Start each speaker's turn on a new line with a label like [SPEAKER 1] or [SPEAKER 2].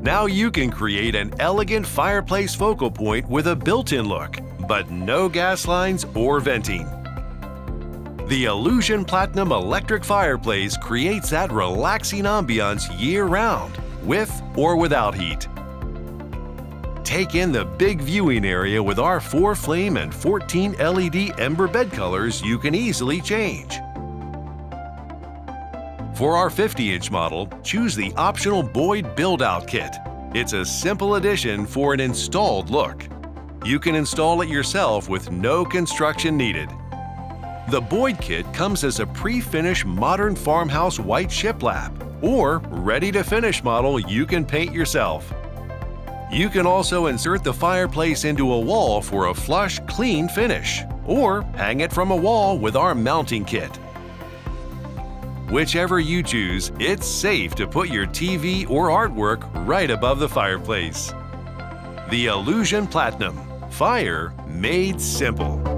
[SPEAKER 1] Now you can create an elegant fireplace focal point with a built-in look, but no gas lines or venting. The Allusion Platinum electric fireplace creates that relaxing ambiance year-round, with or without heat. Take in the big viewing area with our 4-flame and 14 LED ember bed colors you can easily change. For our 50-inch model, choose the optional Boyd build-out kit. It's a simple addition for an installed look. You can install it yourself with no construction needed. The Boyd kit comes as a pre-finished modern farmhouse white shiplap or ready-to-finish model you can paint yourself. You can also insert the fireplace into a wall for a flush, clean finish, or hang it from a wall with our mounting kit. Whichever you choose, it's safe to put your TV or artwork right above the fireplace. The Allusion Platinum. Fire made simple.